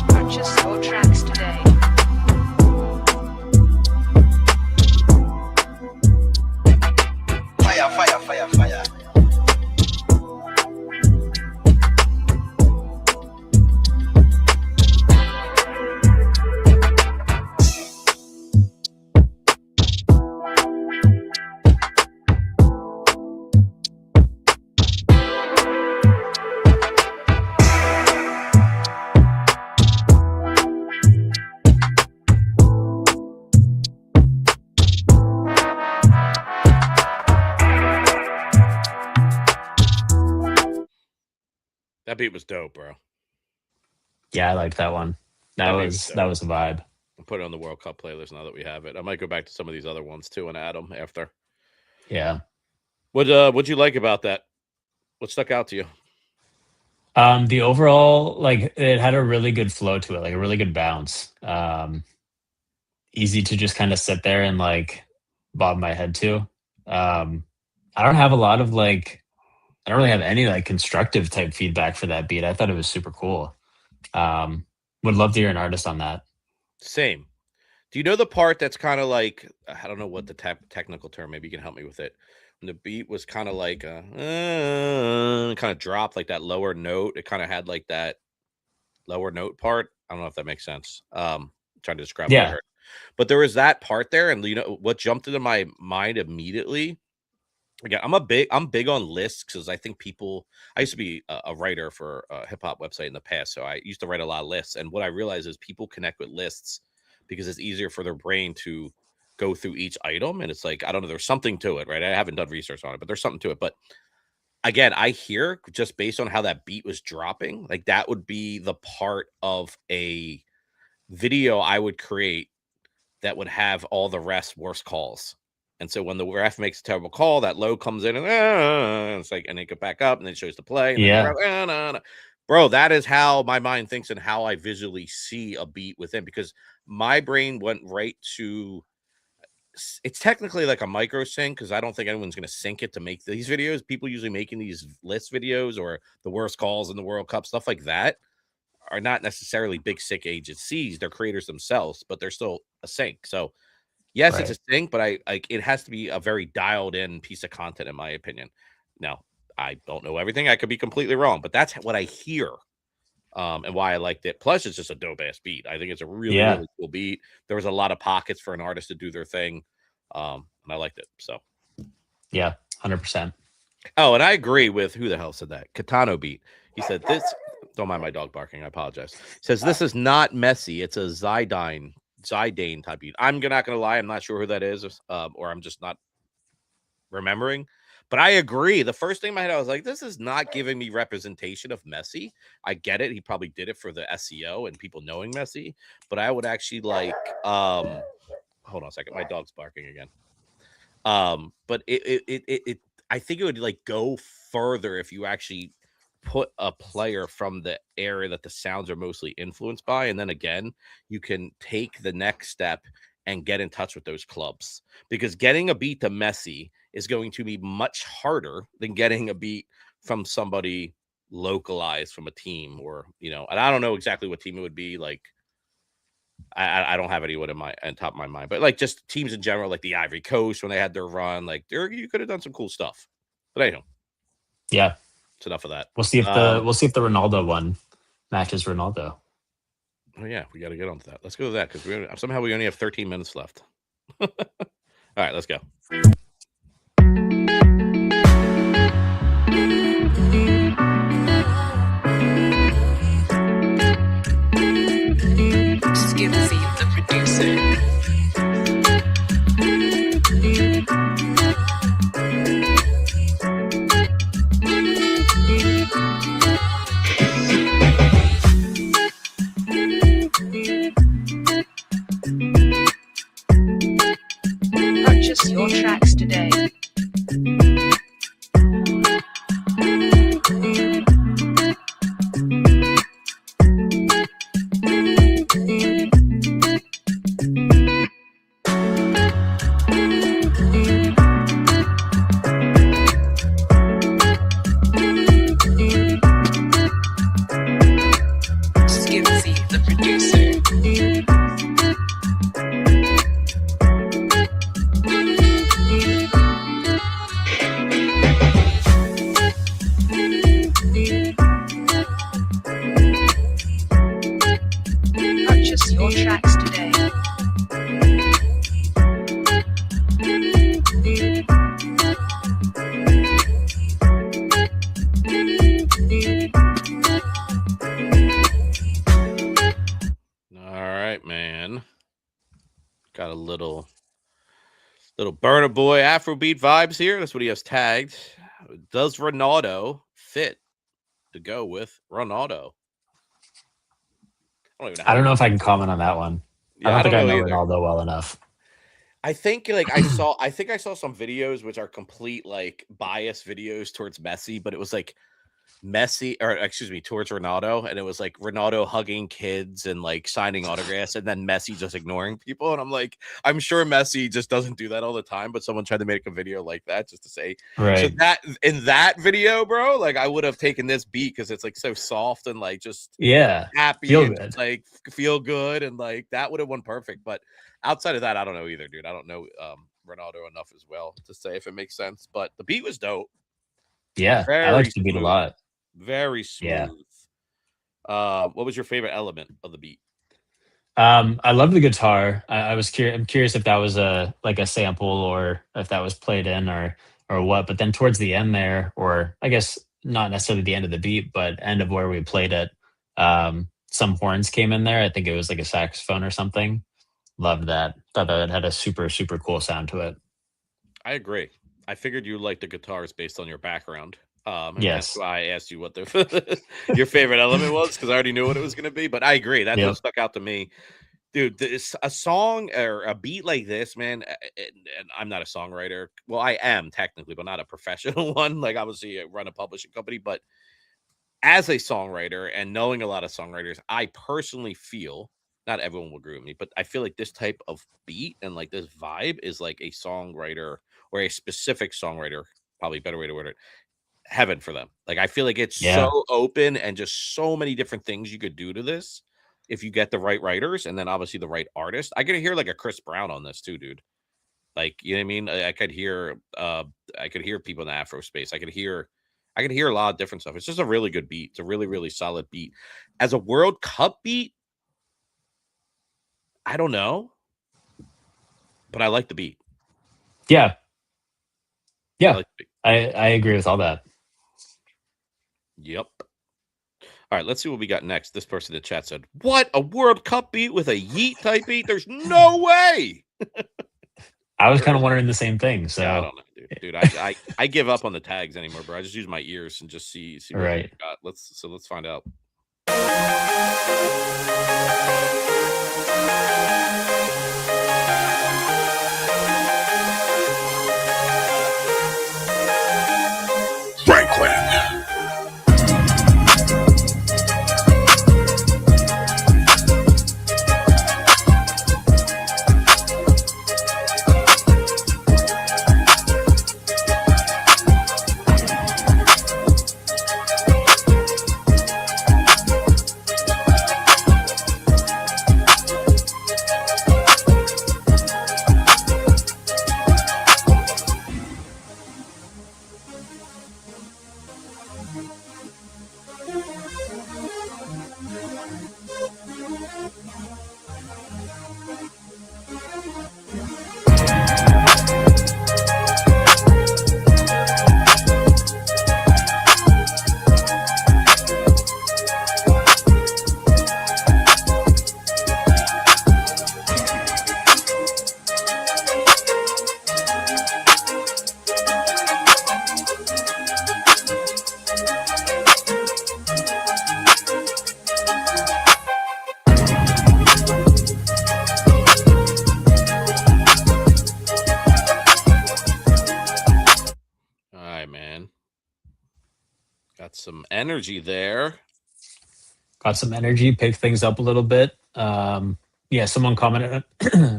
S5: Purchase your tracks today.
S4: Fire, fire, fire, fire.
S1: That beat was dope, bro.
S2: Yeah, I like that one.
S1: That beat was
S2: That
S1: dope.
S2: was a vibe.
S1: I'll put it on the World Cup playlist now that we have it. I might go back to some of these other ones too and add them after.
S2: Yeah.
S1: What'd you like about that? What stuck out to you?
S2: The overall, like it had a really good flow to it, like a really good bounce. Easy to just kind of sit there and like bob my head to. I don't have a lot of like I don't really have any like constructive type feedback for that beat. I thought it was super cool. Would love to hear an artist on that.
S1: Same. Do you know the part that's kind of like I don't know what the technical term? Maybe you can help me with it. When the beat was kind of like kind of dropped like that lower note. It kind of had like that lower note part. I don't know if that makes sense. trying to describe what I
S2: Yeah.
S1: heard. But there was that part there, and you know what jumped into my mind immediately. Again, I'm big on lists because I think people. I used to be a writer for a hip hop website in the past, so I used to write a lot of lists. And what I realized is people connect with lists because it's easier for their brain to go through each item, and it's like I don't know. There's something to it, right? I haven't done research on it, but there's something to it. But again, I hear just based on how that beat was dropping, like that would be the part of a video I would create that would have all the rest worse calls. And so when the ref makes a terrible call, that low comes in and it's like, and they go back up and then it shows the play. And then the
S2: Yeah.
S1: ref, bro, that is how my mind thinks and how I visually see a beat within because my brain went right to it's technically like a micro sync because I don't think anyone's going to sync it to make these videos. People usually making these list videos or the worst calls in the World Cup, stuff like that are not necessarily big sick agencies. They're creators themselves, but they're still a sync. So yes, it's a
S2: Right.
S1: sync, but I like it has to be a very dialed in piece of content, in my opinion. Now, I don't know everything. I could be completely wrong, but that's what I hear. And why I liked it. Plus, it's just a dope ass beat. I think it's a really,
S2: Yeah.
S1: really cool beat. There was a lot of pockets for an artist to do their thing. And I liked it. So
S2: Yeah. 100%.
S1: oh, and I agree with who the hell said that? Katano beat. He said this. Don't mind my dog barking. I apologize. He says this is not messy. It's a Zidane type beat. I'm not gonna lie. I'm not sure who that is, or I'm just not remembering. But I agree. The first thing in my head, I was like, this is not giving me representation of Messi. I get it. He probably did it for the SEO and people knowing Messi. But I would actually like hold on a second. My dog's barking again. But it I think it would like go further if you actually put a player from the area that the sounds are mostly influenced by, and then again, you can take the next step and get in touch with those clubs because getting a beat to Messi is going to be much harder than getting a beat from somebody localized from a team or and I don't know exactly what team it would be like. I don't have anyone on top of my mind, but like just teams in general, like the Ivory Coast when they had their run, like you could have done some cool stuff. But anyhow,
S2: Yeah.
S1: it's enough of that.
S2: We'll see if the Ronaldo one matches Ronaldo.
S1: Oh yeah, we got to get onto that. Let's go to that because somehow we only have 13 minutes left. All right, let's go.
S5: Skimsy, the producer. Purchase your tracks today. Skimsy, the producer. Purchase your tracks today.
S1: All right, man. Got a little Burna Boy Afrobeat vibes here. That's what he has tagged. Does Ronaldo fit to go with Ronaldo?
S2: I don't know if I can comment on that one.
S1: Yeah,
S2: I don't think I
S1: know
S2: know
S1: either.
S2: Ronaldo well enough.
S1: I think like I think I saw some videos which are complete like bias videos towards Messi, but it was like Messi or excuse me towards Ronaldo, and it was like Ronaldo hugging kids and like signing autographs, and then Messi just ignoring people. And I'm like, I'm sure Messi just doesn't do that all the time, but someone tried to make a video like that just to say
S2: Right.
S1: so that in that video, bro, like I would have taken this beat because it's like so soft and like just
S2: Yeah.
S1: happy
S2: Feel
S1: and
S2: good.
S1: like feel good and like that would have won perfect. But outside of that, I don't know either, dude. I don't know Ronaldo enough as well to say if it makes sense. But the beat was dope.
S2: Yeah. I
S1: Very
S2: like the beat a
S1: smooth.
S2: lot.
S1: Very smooth.
S2: Yeah.
S1: What was your favorite element of the beat?
S2: I love the guitar. I was curious. I'm curious if that was a like a sample or if that was played in or what. But then towards the end there, or I guess not necessarily the end of the beat, but end of where we played it, some horns came in there. I think it was like a saxophone or something. Loved that. Thought that it had a super cool sound to it.
S1: I agree. I figured you liked the guitars based on your background. And hence
S2: Yes.
S1: why I asked you what the your favorite element was, because I already knew what it was going to be. But I agree. That's what
S2: Yep.
S1: stuck out to me. Dude, this a song or a beat like this, man. And I'm not a songwriter. Well, I am technically, but not a professional one. Like, obviously, I run a publishing company. But as a songwriter and knowing a lot of songwriters, I personally feel, not everyone will agree with me, but I feel like this type of beat and like this vibe is like a songwriter or a specific songwriter, probably a better way to word it, heaven for them. Like, I feel like it's
S2: Yeah.
S1: so open and just so many different things you could do to this if you get the right writers and then obviously the right artist. I could hear like a Chris Brown on this too, dude. Like, you know what I mean? I could hear people in the Afro space. I could hear a lot of different stuff. It's just a really good beat. It's a really, really solid beat. As a World Cup beat, I don't know, but I like the beat.
S2: Yeah.
S1: I
S2: Yeah.
S1: like the beat.
S2: I agree with all that.
S1: Yep. All right, let's see what we got next. This person in the chat said, "What, a World Cup beat with a yeet type beat? There's no way."
S2: I was
S1: There
S2: kind of
S1: is.
S2: wondering the same thing.
S1: Yeah, I
S2: So
S1: don't know, dude. I give up on the tags anymore, bro. I just use my ears and just see what we
S2: right.
S1: got. Let's find out.
S4: Franklin.
S1: All right, man. Got some energy there.
S2: Got some energy, picked things up a little bit. Yeah, someone commented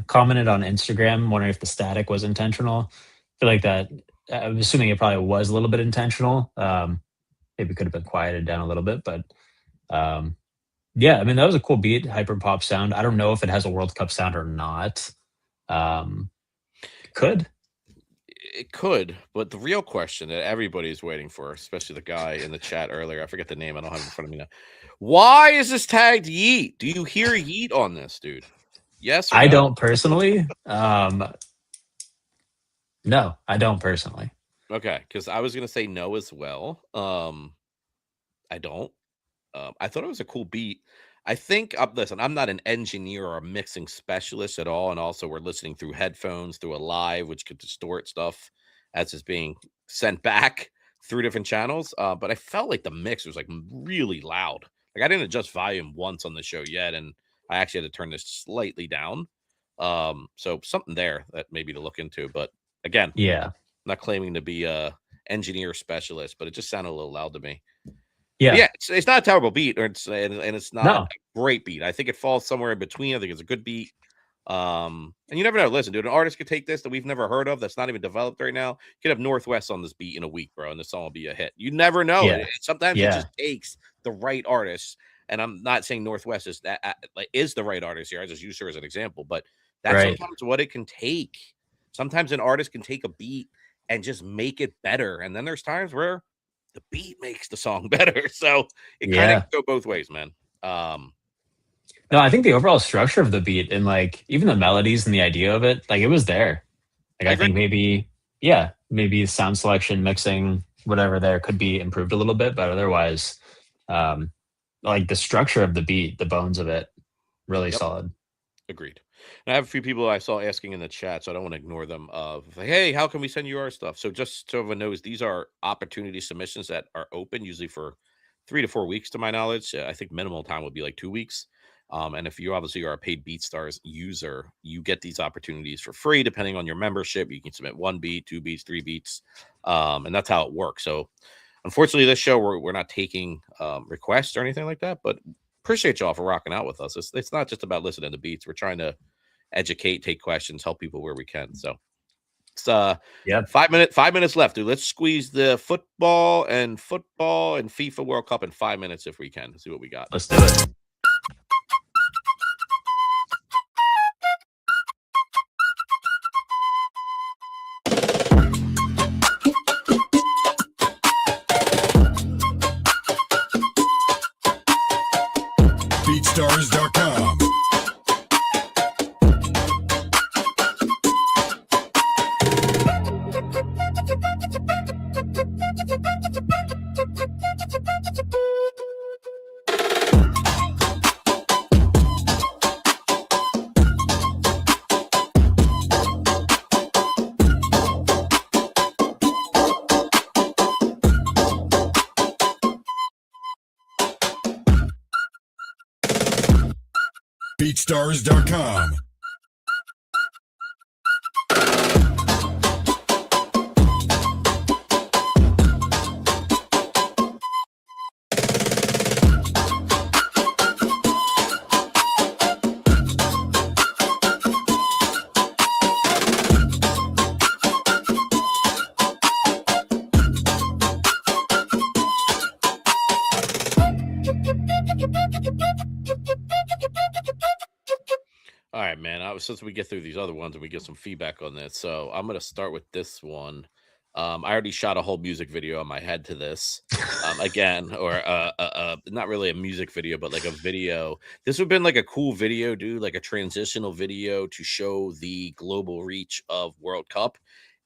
S2: commented on Instagram, wondering if the static was intentional. I feel like that. I'm assuming it probably was a little bit intentional. Maybe could have been quieted down a little bit, but yeah, I mean that was a cool beat, hyper pop sound. I don't know if it has a World Cup sound or not. Um, could.
S1: It could, but the real question that everybody's waiting for, especially the guy in the chat earlier, I forget the name, I don't have it in front of me now. Why is this tagged yeet? Do you hear yeet on this, dude? Yes or
S2: I
S1: no?
S2: don't personally. No, I don't personally.
S1: Okay, because I was gonna say no as well. I don't. I thought it was a cool beat. I think, listen, I'm not an engineer or a mixing specialist at all, and also we're listening through headphones through a live, which could distort stuff as it's being sent back through different channels. But I felt like the mix was like really loud. Like, I didn't adjust volume once on the show yet, and I actually had to turn this slightly down. So something there that maybe to look into. But again,
S2: Yeah,
S1: I'm not claiming to be a engineer specialist, but it just sounded a little loud to me. But
S2: yeah,
S1: yeah, it's not a terrible beat, or and it's not
S2: no,
S1: a great beat. I think it falls somewhere in between. I think it's a good beat. And you never know. Listen, dude, an artist could take this that we've never heard of, that's not even developed right now. You could have Northwest on this beat in a week, bro, and the song will be a hit. You never know.
S2: yeah,
S1: Sometimes it
S2: yeah,
S1: just takes the right artist. And I'm not saying Northwest is that like is the right artist here. I just use her as an example, but that's
S2: right.
S1: sometimes what it can take. Sometimes an artist can take a beat and just make it better, and then there's times where the beat makes the song better. So it kind of
S2: Yeah.
S1: go both ways, man.
S2: No, I think the overall structure of the beat and like even the melodies and the idea of it, like it was there. Like
S1: I
S2: I
S1: agree.
S2: think maybe, yeah, maybe sound selection, mixing, whatever there could be improved a little bit, but otherwise, um, like the structure of the beat, the bones of it, really
S1: Yep.
S2: solid.
S1: Agreed. And I have a few people I saw asking in the chat, so I don't want to ignore them. Of like, hey, how can we send you our stuff? So just so everyone knows, these are opportunity submissions that are open usually for 3 to 4 weeks, to my knowledge. I think minimal time would be like 2 weeks. And if you obviously are a paid BeatStars user, you get these opportunities for free depending on your membership. You can submit 1 beat, 2 beats, 3 beats, and that's how it works. So unfortunately, this show we're not taking requests or anything like that, but appreciate y'all for rocking out with us. It's not just about listening to beats. We're trying to educate, take questions, help people where we can. So it's
S2: Yep.
S1: 5 minutes left, dude. Let's squeeze the football and FIFA World Cup in 5 minutes if we can. Let's see what we got.
S2: Let's do it.
S6: BeatStars.com. BeatStars.com.
S1: All right, man. Since we get through these other ones and we get some feedback on this, so I'm gonna start with this one. I already shot a whole music video on my head to this. Again, or not really a music video, but like a video. This would have been like a cool video, dude, like a transitional video to show the global reach of World Cup.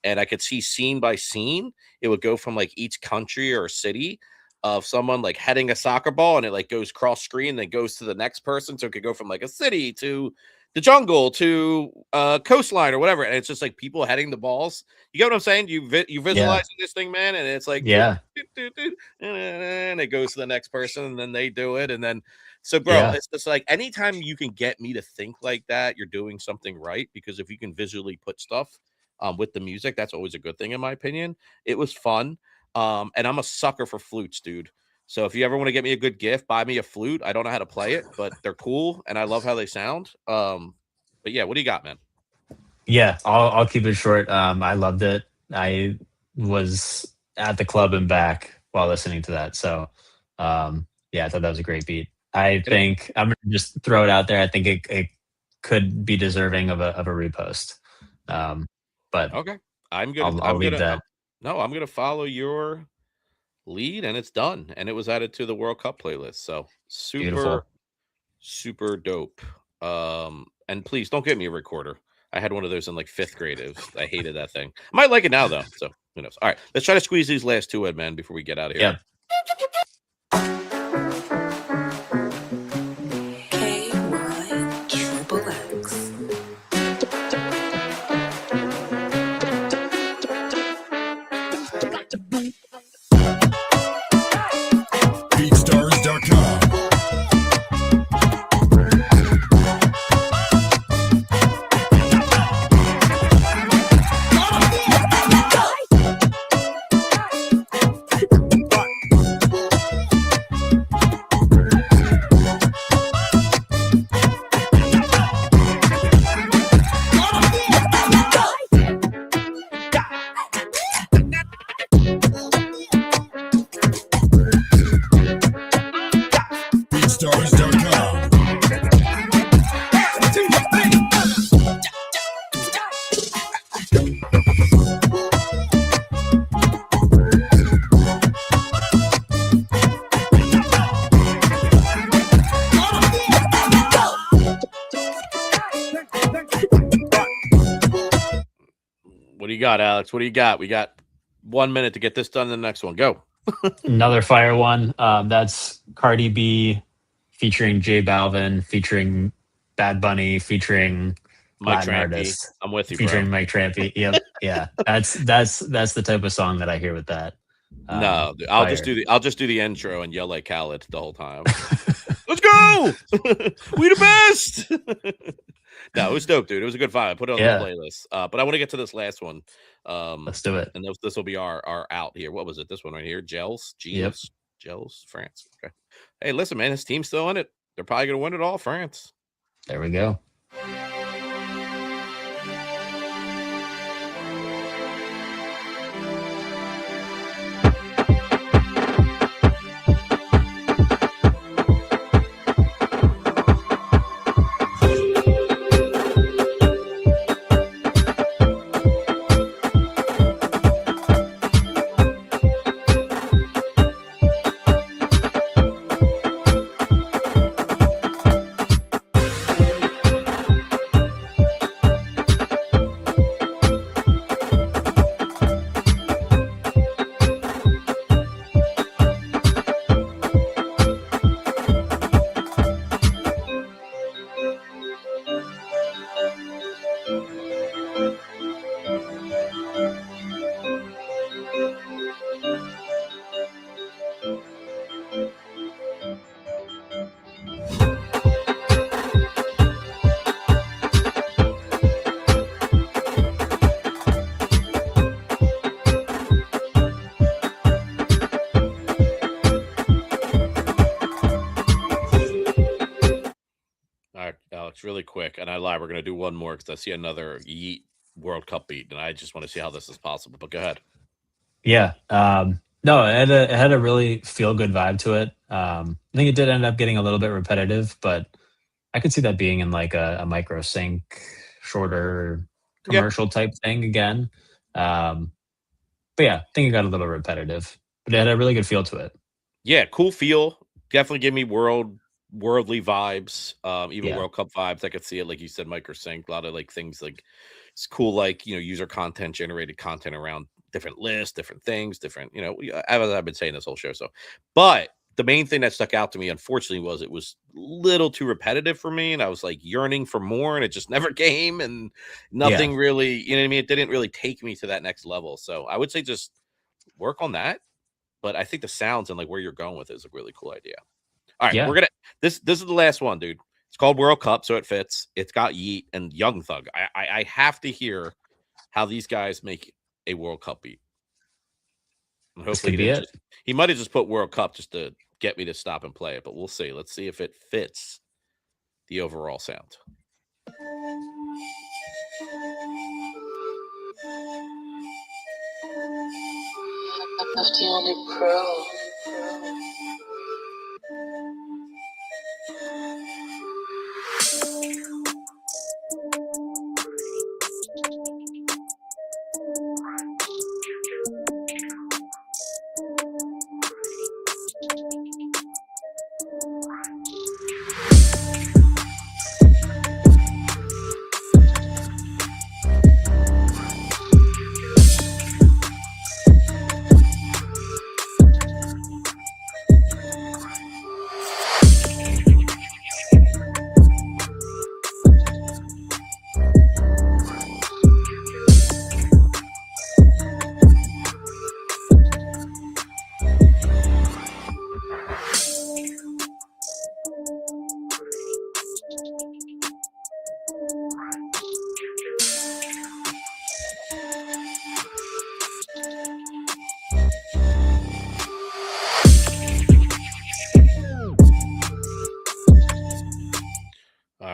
S1: And I could see scene by scene, it would go from like each country or city of someone like heading a soccer ball, and it like goes cross screen, then goes to the next person. So it could go from like a city to the jungle to coastline or whatever. And it's just like people heading the balls. You get what I'm saying? You
S2: Yeah.
S1: visualizing this thing, man, and it's like
S2: Yeah.
S1: and it goes to the next person, and then they do it, and then so bro,
S2: Yeah.
S1: it's just like anytime you can get me to think like that, you're doing something right. Because if you can visually put stuff with the music, that's always a good thing in my opinion. It was fun. And I'm a sucker for flutes, dude. So if you ever want to get me a good gift, buy me a flute. I don't know how to play it, but they're cool and I love how they sound. But yeah, what do you got, man?
S2: Yeah, I'll keep it short. I loved it. I was at the club and back while listening to that. So, yeah, I thought that was a great beat. I think I'm gonna just throw it out there. I think it could be deserving of a repost. But
S1: Okay. I'm
S2: I'll leave that.
S1: I'm gonna follow your lead, and it's done. And it was added to the World Cup playlist. So
S2: Beautiful.
S1: super dope. And please don't get me a recorder. I had one of those in like 5th grade. I hated that thing. I might like it now though. So who knows? All right, let's try to squeeze these last two in, man, before we get out of here.
S2: Yeah.
S6: BeatStars.com. BeatStars.com.
S1: do you got, Alex? What do you got? We got 1 minute to get this done. The next one, go.
S2: Another fire one. That's Cardi B featuring J Balvin, featuring Bad Bunny, featuring
S1: Mike
S2: Latin
S1: Trampy.
S2: artists,
S1: I'm with you,
S2: featuring
S1: bro.
S2: Mike Trampy. Yep, yeah. That's the type of song that I hear with that.
S1: No, dude, I'll just do the intro and yell like Khaled the whole time. Let's go! We the best. No, it was dope, dude. It was a good vibe. I put it on the
S2: Yeah.
S1: playlist. But I want to get to this last one.
S2: Let's do it.
S1: And this will be our out here. What was it? This one right here. Gels,
S2: Yep.
S1: France. Okay. Hey, listen, man, his team's still in it. They're probably gonna win it all, France.
S2: There we go.
S1: All right, Alex, really quick, and I lie, we're gonna do one more because I see another Yeet World Cup beat, and I just want to see how this is possible. But go ahead.
S2: Yeah. No, it had a really feel good vibe to it. I think it did end up getting a little bit repetitive, but I could see that being in like a micro sync, shorter
S1: Yeah.
S2: commercial type thing again. But yeah, I think it got a little repetitive, but it had a really good feel to it.
S1: Yeah, cool feel. Definitely give me worldly vibes. Even
S2: Yeah.
S1: World Cup vibes. I could see it, like you said, microsync. A lot of like things like it's cool, like user content, generated content around different lists, different things, different. As I've been saying this whole show. So, but the main thing that stuck out to me, unfortunately, was it was a little too repetitive for me, and I was like yearning for more, and it just never came, and nothing really. You know what I mean? It didn't really take me to that next level. So I would say just work on that. But I think the sounds and like where you're going with it is a really cool idea. All right,
S2: Yeah.
S1: we're gonna this is the last one, dude. It's called World Cup, so it fits. It's got Yeet and Young Thug. I have to hear how these guys make a World Cup beat. And
S2: This
S1: hopefully
S2: could be it.
S1: he might have just put World Cup just to get me to stop and play it, but we'll see. Let's see if it fits the overall sound.
S7: FT on the Pro.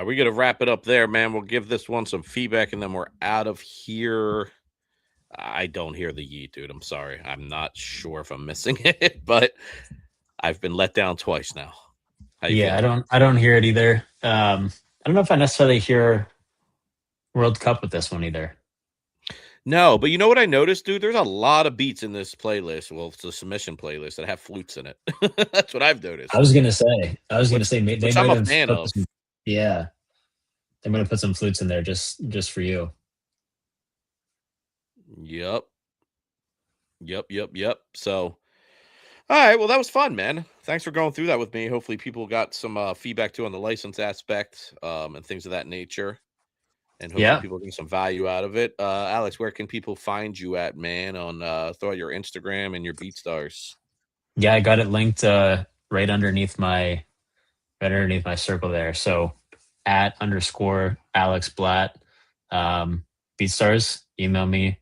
S1: We're gonna wrap it up there, man. We'll give this one some feedback, and then we're out of here. I don't hear the Yeet, dude. I'm sorry. I'm not sure if I'm missing it, but I've been let down twice now. How you
S2: Yeah,
S1: feeling?
S2: I don't hear it either. I don't know if I necessarily hear World Cup with this one either.
S1: No, but you know what I noticed, dude? There's a lot of beats in this playlist. Well, it's a submission playlist that have flutes in it. That's what I've noticed.
S2: I was gonna say they
S1: Which
S2: might
S1: I'm a
S2: have
S1: fan
S2: put
S1: of.
S2: some, yeah, they might have put some flutes in there just for you.
S1: Yep. Yep. So, all right. Well, that was fun, man. Thanks for going through that with me. Hopefully, people got some feedback too on the license aspect and things of that nature. And hopefully,
S2: Yeah.
S1: people get some value out of it. Alex, where can people find you at, man? On throw out your Instagram and your BeatStars.
S2: Yeah, I got it linked right underneath my circle there. So @_ Alex Blatt. BeatStars, email me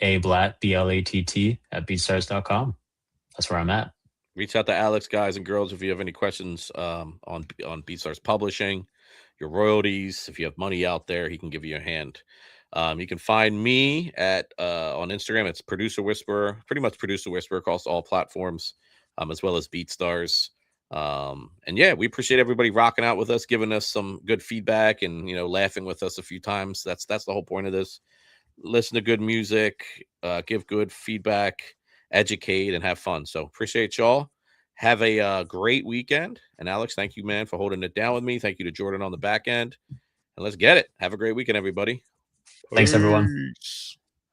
S2: ablatt BLATT @beatstars.com. That's where I'm at.
S1: Reach out to Alex, guys and girls, if you have any questions on BeatStars Publishing, your royalties. If you have money out there, he can give you a hand. You can find me at on Instagram. It's Producer Whisperer, pretty much Producer Whisperer across all platforms, as well as BeatStars. And yeah, we appreciate everybody rocking out with us, giving us some good feedback, and laughing with us a few times. That's the whole point of this. Listen to good music, give good feedback, educate, and have fun. So appreciate y'all. Have a great weekend. And Alex, thank you, man, for holding it down with me. Thank you to Jordan on the back end. And let's get it. Have a great weekend, everybody.
S2: Thanks, everyone.
S1: Peace.